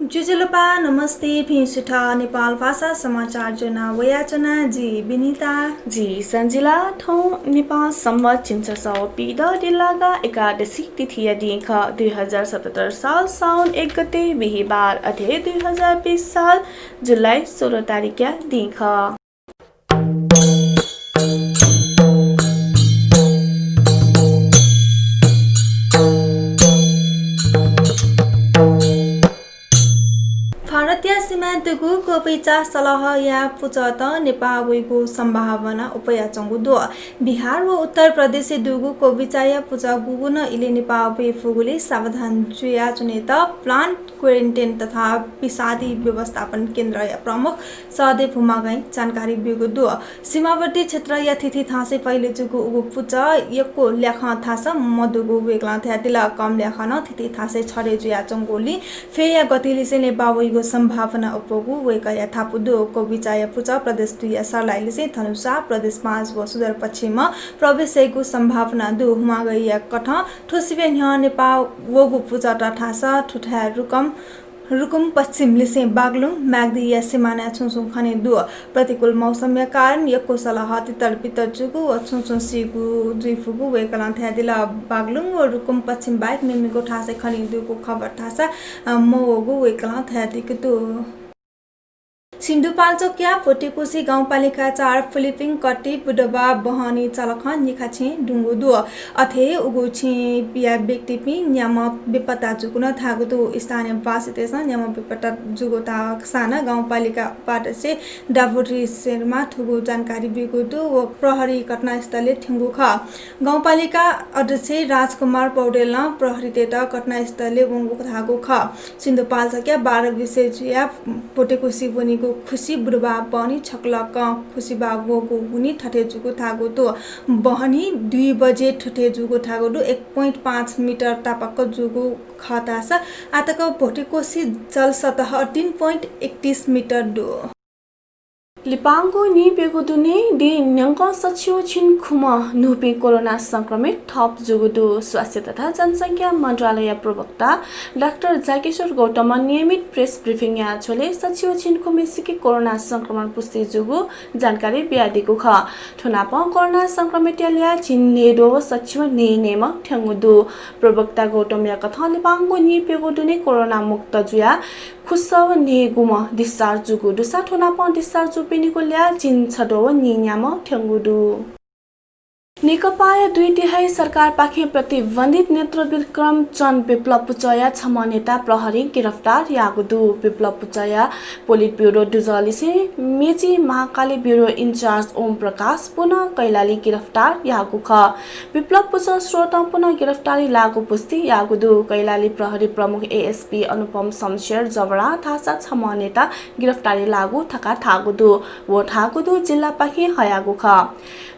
जुजुलपा नमस्ते फिसुठा नेपाल भाषा समाचार जना वयाचना जी विनिता जी सञ्जिला ठौँ नेपाल सम्मत छिन्ससौ पिद डिल्लागा एकादशी तिथिया दिख 2077 साल साउन 1 गते बिहिबार अधे 2020 साल जुलाई 16 तारिक दिख भारतीय सीमा दुगु कोपिचा सलह या पुचत नेपालको सम्भावना उपया चंगुदो बिहार व उत्तर प्रदेश दुगु कोपिचा या पुचा गुगुन इले नेपाल फुगुले सावधान जुया चुनेत प्लान्ट क्वारेन्टाइन तथा विषादी व्यवस्थापन केन्द्र या प्रमुख सदे भूमागाई जानकारी बिगुदो सीमावर्ती क्षेत्र या तिथि थासे पहिले जुगु उगु पुच यको ल्याखा थास मदुगु वेगला थ्यातिला कम ल्याखन तिथि थासे छरे जुया चंगोली फेया गतिले से नेपाल सम्भावना उपगु वेकया थापुदो कोविचाय पुचा प्रदेश 2 या सरलाइले से धनुषा प्रदेश 5 व सुदूरपश्चिम प्रवेशको सम्भावना दु हुमा गइया कठ ठोसिबे न्ह नेपाल वगु पुचा ठासा ठुठा रुकुम पश्चिम लिसे बागलुङ म्याग्दी या सिमाना छुङछुङ खने दु प्रतिकूल मौसम या कारण यको सलाह तितर पितर जुगु व छुङछुङ सिगु दुईफुगु वेकला थ्यादिला बागलुङ व रुकुम पश्चिम बाइक मिमिको ठासे खने दुको खबर थासा मोगु वेकला थ्यादिक दु सिन्धुपाल्चोक पोटेकोसी गाउँपालिका 4 फिलिपिङ कट्टी बुडबा बहनी चालक निखाछे डुङ्गु दु अथे उगु छि पिया व्यक्ति पि न्याम विपत्ता जुगुन थागु स्थानीय वासी देश न्याम विपत्ता जुगु ता साना गाउँपालिका बाट से डाबोरी शेरमा थुगु जानकारी बिगु दु व प्रहरी घटनास्थलले ठिंगु ख गाउँपालिका अध्यक्ष राजकुमार पौडेल प्रहरी तेता घटनास्थलले वंगु थागु ख सिन्धुपाल्चोक 12 विशेष या पोटेकोसी बनिको खुसी बुढबा पनि छक्लक खुसी बाबुको हुनी ठठे जुगु थागो तो बहनी 2 बजे ठठे जुगु थागो दु 1.5 मिटर तापक जुगु खतास आतक भोटेकोसी जल सतह 3.31 मिटर दु लिपाङको नि बेगुदुने दि न्यङ्क सचिव छिन खुम नुपि कोरोना संक्रमित थप जुगुदु स्वास्थ्य तथा जनसंख्या मन्त्रालय प्रवक्ता डाक्टर जाकेश्वर गौतम नियमित प्रेस ब्रिफिङ या छोले सचिव छिन खुमे सिके कोरोना संक्रमण पुष्टि जुगु जानकारी बियादिको ख ठुनाप कोरोना संक्रमित या छिन नेडो सचिव नेम ठ्याङ्गुदु प्रवक्ता गौतम या कथा लिपाङको नि बेगुदुने कोरोना मुक्त जुया खुसव नेगुम डिस्चार्ज जुगु दुसा ठुनाप डिस्चार्ज पिनिको ल्या चिन छडो निन्याम ठ्याङ्गुदु नेकपा 2/3 सरकार पाखे प्रतिबन्धित नेत्र विक्रम चन्द विप्लव पुचया छम नेता प्रहरी गिरफ्तार यागुदु विप्लव पुचया पोलिट ब्युरो दुजलिसे मेची महाकाली ब्युरो इन्चार्ज ओम प्रकाश पुनः कैलाली गिरफ्तार यागु ख विप्लव पुच स्रोत पुनः गिरफ्तारी लागु पुष्टि यागुदु कैलाली प्रहरी प्रमुख एएसपी अनुपम शमशेर जबडा थासा छम नेता गिरफ्तारी लागु थका थागुदु वो थागुदु जिल्ला पाखे हयागु ख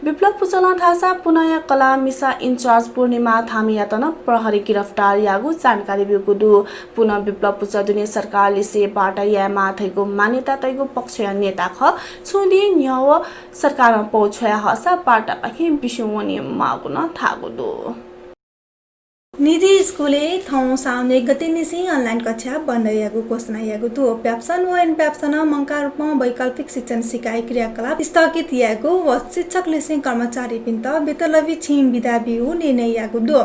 विप्लव पुचला थासा पुनः कला मिसा इन्चार्ज पूर्णिमा थामियातन प्रहरी गिरफ्तार यागु जानकारी बिगुदु पुनः विप्लव पुचदुने सरकारले से बाटा या माथैको मान्यता तैको पक्ष नेता ख छुदी न्यव सरकारमा पहुँचया हसा बाटा पाखे विश्वनी मागुन थागुदु निजी स्कुले थौं साउने गते निसी अनलाइन कक्षा बन्द यागु घोषणा यागु तो प्याप्सन व एन प्याप्सन मंका रूपमा वैकल्पिक शिक्षण सिकाइ क्रियाकलाप स्थगित यागु व शिक्षक लिसिङ कर्मचारी पिन्त बेतलबी छिम विदा बिउ निर्णय यागु दो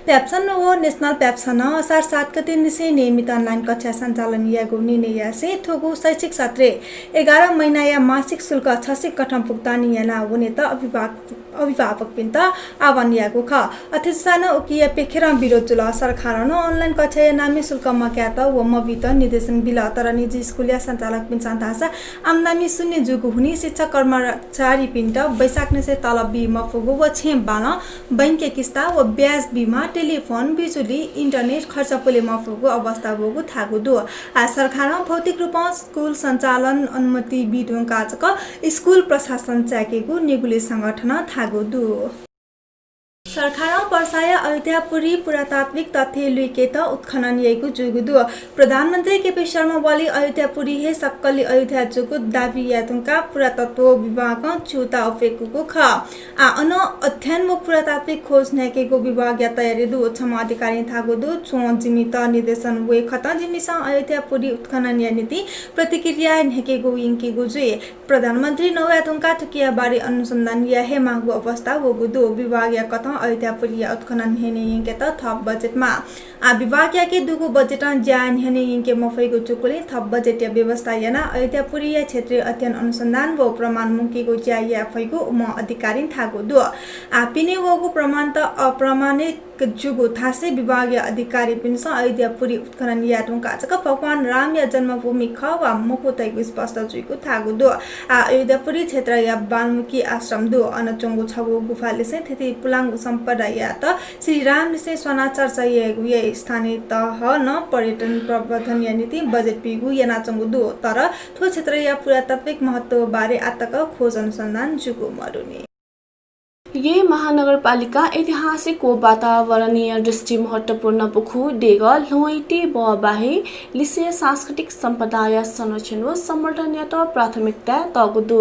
प्याप्सन व नेशनल प्याप्सन असार 7 गते निसी नियमित अनलाइन कक्षा सञ्चालन यागु निर्णय यासे थोगु शैक्षिक सत्र 11 महिना या मासिक शुल्क 600 कठम भुक्तानी याना हुने त अभिभावक पिन्त आवन यागु ख अथिसान उकिया पेखेर विरोध जुल सरकारनो अनलाइन कक्षा नामी शुल्क मक्यात व मवित निर्देशन बिल तर निजी स्कुलिया सञ्चालक पिन्छन् थासा आमदामी शून्य जुगु हुने शिक्षक कर्मचारी पिन्ट वैशाख से तलब बिमा फुगु व छेम बान बैंक किस्ता व ब्याज बिमा टेलिफोन बिजुली इन्टरनेट खर्च पुले मफुगु अवस्था बोगु थागु दु आ सरकार भौतिक रूपमा स्कुल सञ्चालन अनुमति बिदुङ काजक स्कुल प्रशासन च्याकेगु निगुले संगठन थागु दु सरकार पर्साय अयोध्यापुरी पुरातात्विक तथ्य लुइके त उत्खनन येको जुगुदु प्रधानमन्त्री केपी शर्मा ओली अयोध्यापुरी हे सक्कली अयोध्या जुगु दाबी यातुङका पुरातत्व विभाग चुता अफेकुको ख आ अन अध्ययन व पुरातात्विक खोज नेकेको विभाग या तयारी दु क्षमा अधिकारी थागुदु चो जिमित निर्देशन वे खत जिमिसा अयोध्यापुरी उत्खनन या नीति प्रतिक्रिया नेकेको इन्केको जुए प्रधानमन्त्री नवयातुङका ठकिया बारे अनुसन्धान या हे मागु अवस्था वगुदु विभाग या कथा अयोध्यापुरी या उत्खनन हेने इन्के त थप बजेटमा आ विभाग या के दुगु बजेट ज्यान हेने इन्के मफैको चुकुले थप बजेट या व्यवस्था याना अयोध्यापुरी या क्षेत्रीय अध्ययन अनुसन्धान व प्रमाण मुकेको ज्या या फैको म अधिकारी थागो दु आ पिने वगु प्रमाण त अप्रमाणित जुगु थासे विभागीय अधिकारी पिनस अयोध्यापुरी उत्खनन यातुङ काचक भगवान राम या जन्मभूमि ख वा मुकुतैको स्पष्ट जुइको थागु दु आ अयोध्यापुरी क्षेत्र या वाल्मीकि आश्रम दु अनचोंगु छगु गुफाले से थेति पुलाङ सम्पदा या त श्री राम से सोना चर्चा ये स्थानीय तह न पर्यटन प्रबन्धन या नीति बजेट पिगु या नाचंगु दु तर थो क्षेत्र या पुरातात्विक महत्व बारे आतक खोज अनुसन्धान जुगु मरुनी ये महानगरपालिका ऐतिहासिक व वातावरणीय दृष्टि महत्वपूर्ण पुखु डेग लोइटी बबाहे लिसे सांस्कृतिक सम्पदाय संरक्षण व समर्थन या त प्राथमिकता तगुदु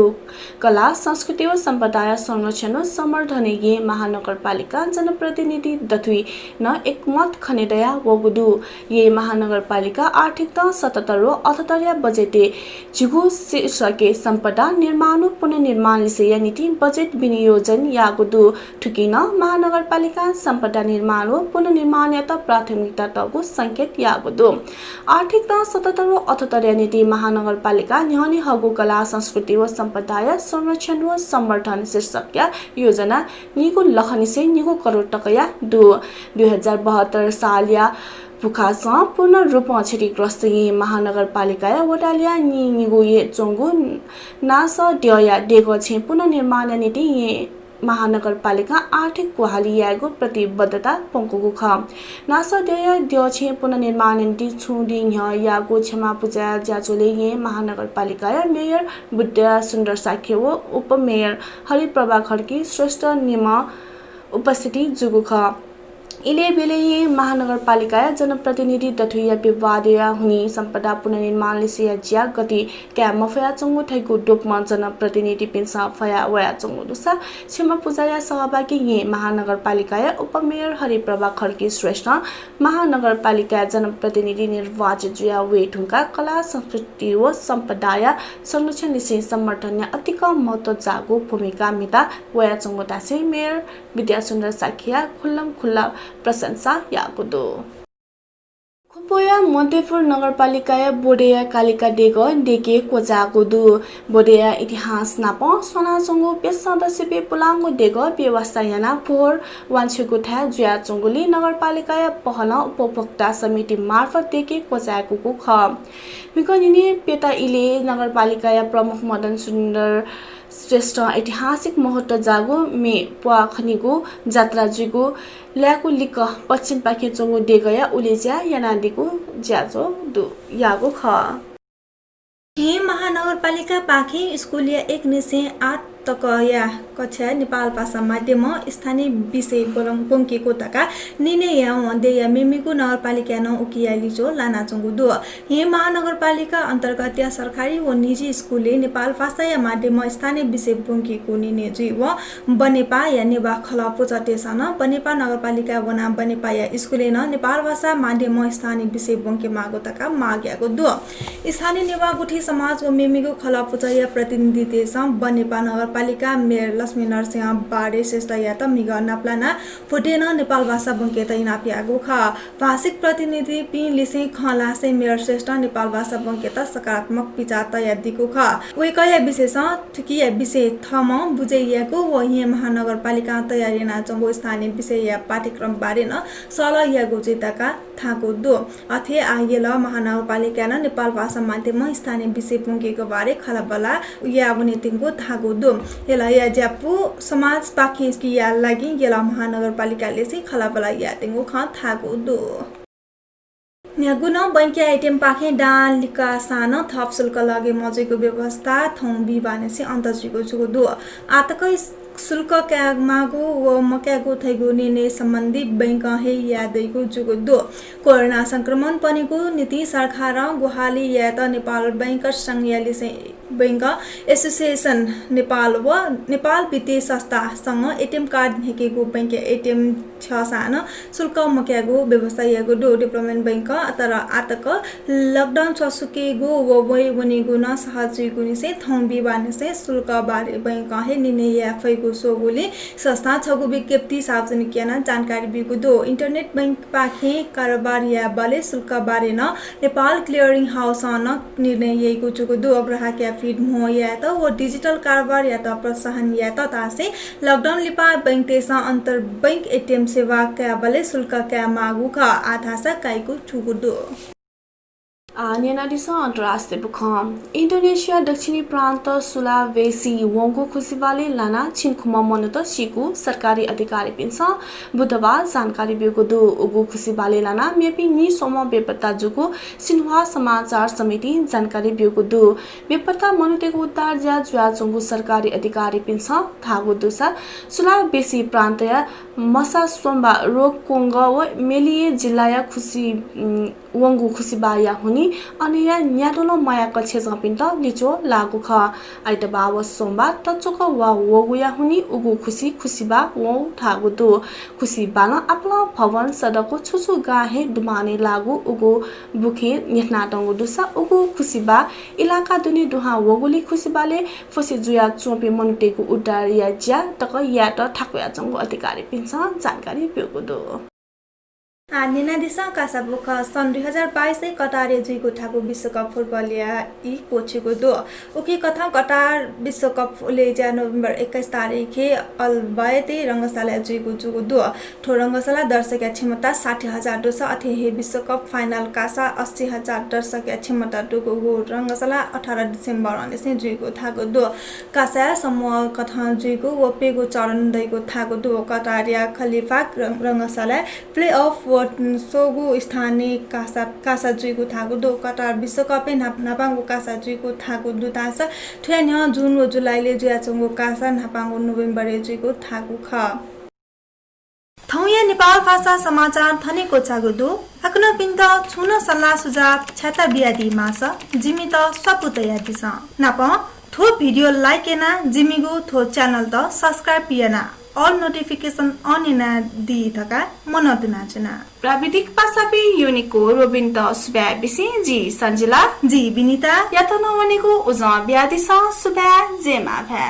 कला संस्कृति व सम्पदाय संरक्षण व समर्थन ये महानगरपालिका जनप्रतिनिधि दथुई न एकमत खनेदया वगुदु ये महानगरपालिका आर्थिकता 77 व 78 बजेटे जिगु शीर्षके सम्पदा निर्माण पुनर्निर्माण लिसे नीति बजेट विनियोजन या ठुकिन महानगरपालिका सम्पदा निर्माण व पुनर्निर्माण या त प्राथमिकता तगु संकेत यागुदु आर्थिकता 77 व 78 नीति महानगरपालिका न्यानी हगु कला संस्कृति व सम्पदाय संरक्षण व समर्थन शीर्षक योजना निगु लखनिसे निगु करोड टकया 2072 साल या पुखासा पूर्ण रूपमा क्षतिग्रस्त ये महानगरपालिका वडालिया निगु ये चोंगु नास डया डेगो छे पुनर्निर्माण नीति ये महानगरपालिका आर्थिक कोहालियाको प्रतिबद्धता पंकुगु ख नासदय द्यछे पुनर्निर्माण नीति छुदि यागो क्षमा पूजा ज्याचोले ये महानगरपालिका मेयर बुद्ध सुन्दर साख्य व उपमेयर हरिप्रभा खड्की श्रेष्ठ निमा उपस्थिति जुगु ख इले बेले महानगरपालिका जनप्रतिनिधि दथुया विवादीय हुनी सम्पदा पुनर्निर्माण लिसिया ज्या गति क्या मफया चंगु थैको डोपमा जनप्रतिनिधि पिन्सा फया वया चंगु दुसा क्षमा पूजाया सहभागी ये महानगरपालिका उपमेयर हरिप्रभा खड्की श्रेष्ठ महानगरपालिका जनप्रतिनिधि निर्वाचित जुया वेठुङका कला संस्कृति व सम्पदाय संरक्षण लिसि समर्थन अतिक महत्व जागु भूमिका मिता वया चंगु दासे मेयर विद्यासुन्दर साखिया खुल्लम खुल्ला प्रशंसा यागुदो खुपोया मध्यपुर नगरपालिका बोडेया कालिका डेग डेके कोजागुदु बोडेया इतिहास नाप सोनाचंगु पेस सदस्य पुलांगु डेग व्यवस्था याना फोर वान्छुगु था जुया चंगुली नगरपालिका पहल उपभोक्ता समिति मार्फत डेके कोजागुको ख मिकनिने पेटा इले नगरपालिका प्रमुख मदन सुन्दर श्रेष्ठ ऐतिहासिक महत्व जागो मे पुआखनिगु जात्रा जुगु ल्याकु लिक पश्चिम पाखे चंगु डेगया उलेज्या यानादिगु ज्याजो दु यागो ख हे महानगरपालिका पाखे स्कुलिया 1 निसे 8 तक या कक्षा नेपाल भाषा माध्यम स्थानीय विषय बोलंगको तका निने या वन्दे या मेमिको नगरपालिका न उकियाली जो लाना चंगु दु हे महानगरपालिका अन्तर्गत या सरकारी व निजी स्कुलले नेपाल भाषा या माध्यम स्थानीय विषय बोलंगको निने जुइ व बनेपा या नेबा खला पोचटेसन बनेपा नगरपालिका वना बनेपा या स्कुलले न नेपाल भाषा माध्यम स्थानीय विषय बोलंगे मागो तका माग्याको दु स्थानीय नेबा गुठी समाज व मेमिको खला पोच या प्रतिनिधि देश बनेपा नगर पालिका मेयर लक्ष्मी नरसिंह बाडे श्रेष्ठ या त मिग नाप्लाना फुटेन नेपाल भाषा बंकेत इनापियागो ख भाषिक प्रतिनिधि पि लिसे खलासे मेयर श्रेष्ठ नेपाल भाषा बंकेत सकारात्मक विचार तयार दिको ख वेकया विशेष ठिकिया विषय थम बुझैयाको व यहाँ महानगरपालिका तयारी नाचंगो स्थानीय विषय या पाठ्यक्रम बारे न सल या गोचिताका थाको दो अथे आयल महानगरपालिका न नेपाल भाषा माध्यम स्थानीय विषय बंकेको बारे खलाबला या उनीतिको थाको दो यला या ज्यापु समाज पाखे कि या लागि यला महानगरपालिकाले चाहिँ खलाबला या तेंगो ख थाको दो न्यागुन बैंकिया आइटम पाखे डाल लिका सान थप शुल्क लगे मजैको व्यवस्था थौ बिबानेसे अन्तजिको जुगो दो आतक शुल्क क्यागमागो व मक्यागो थैगो निर्णय सम्बन्धी बैंक हे यादैको जुगो दो कोरोना संक्रमण पनेको नीति सरकार गुहाली या त नेपाल बैंक संघीय बैंक एसोसिएसन नेपाल व नेपाल वित्तीय संस्थासँग एटीएम कार्ड हेकेको बैंक एटीएम छ सान शुल्क मक्यागो व्यवसायको दो डेभलपमेन्ट बैंक तर आतक लकडाउन चसुकेगो व वनेगो न सहजको निसे थौबी बानेसे शुल्क बारे बैंक हे निर्णय या फैगो सोगोले संस्था छगो विज्ञप्ति सार्वजनिक याना जानकारी बिगो दो इंटरनेट बैंक पाखे कारोबार या बाले शुल्क बारे न नेपाल क्लियरिङ हाउस न निर्णय यहीको चुको दो ग्राहक या फीड मो या त वो डिजिटल कारोबार या त प्रोत्साहन या त तासे लकडाउन लिपा बैंक तेसा अंतर बैंक एटीएम सेवा का बाले शुल्क का मागु का आधासा काइको चुको दो नेनादिस अन्तर्राष्ट्रिय बुखम इन्डोनेसिया दक्षिणी प्रान्त सुलावेसी वोंगो खुसीबाले लाना छिनखुमा मनोत सिकु सरकारी अधिकारी पिन्छ बुधबार जानकारी बिएको दु उगु खुसीबाले लाना मेपी नि सोम बेपत्ता जुगु सिन्हा समाचार समिति जानकारी बिएको दु बेपत्ता मनोतेको उद्धार ज्या जुया जंगु सरकारी अधिकारी पिन्छ थागु दुसा सुलावेसी प्रान्तया मसा सोमबा रोग कोंग व मेलिए जिल्लाया खुसी वंगु खुसीबाया हुनी अनि या न्यादोलो माया कछे जपिन्त लिचो लागु ख आइतबा व सोमबार तचोक वा वगुया हुनी उगु खुसीबा वो थागु दु खुसीबा न आपला भवन सडकको छुछु गाहे दुमाने लागु उगु बुखे नेटना दंगु दुसा उगु खुसीबा इलाका दुनी दुहा वगुली खुसीबाले फसे जुया चोपे मनुटेको उड्डार या ज्या तक या त ठाकुया जंगु अधिकारी पिन्छ जानकारी बिएको दु निनादिसा कासाबुख सन् 2022 कटारे जुइको ठाको विश्वकप फुटबल इ पोछेको दो उकी कथा कटार विश्वकप लेजा नोभेम्बर 21 तारिखे अलबायते रंगशाला जुइको जुगो दो ठो रंगशाला दर्शक क्षमता 60,000 दोस अथे हे विश्वकप फाइनल कासा 80,000 दर्शक क्षमता दुगो रंगशाला 18 डिसेम्बर अनेसे जुइको थाको दो कासा समूह कथा जुइको वपेको चरण दैको थाको दो कटारिया खलीफा रंगशाला प्ले अफ सोगु स्थानीय कासा जुइको थागु दो कटार विश्वकपे नापाङको कासा जुइको थागु दुतास ठ्यान्य जुन व जुलाईले जुयाचंगो कासा नापाङको नोभेम्बर जुइको थागु ख थौया नेपाल भाषा समाचार थनेको चागु दो अक्न पिन्त छुन सल्लाह सुझाव छाता बियादी मास जिमी त सपुत यादिस नाप थो भिडियो लाइक एना जिमीगु थो च्यानल त सब्स्क्राइब पिएना ऑल नोटिफिकेशन ऑन इना दी थका मनोदना चना प्राविधिक पासापि युनिको रोबिन त सुब्या बिसी जी संजिला जी विनीता यातनो वनेको उजा ब्यादिस सुब्या जेमा भ्या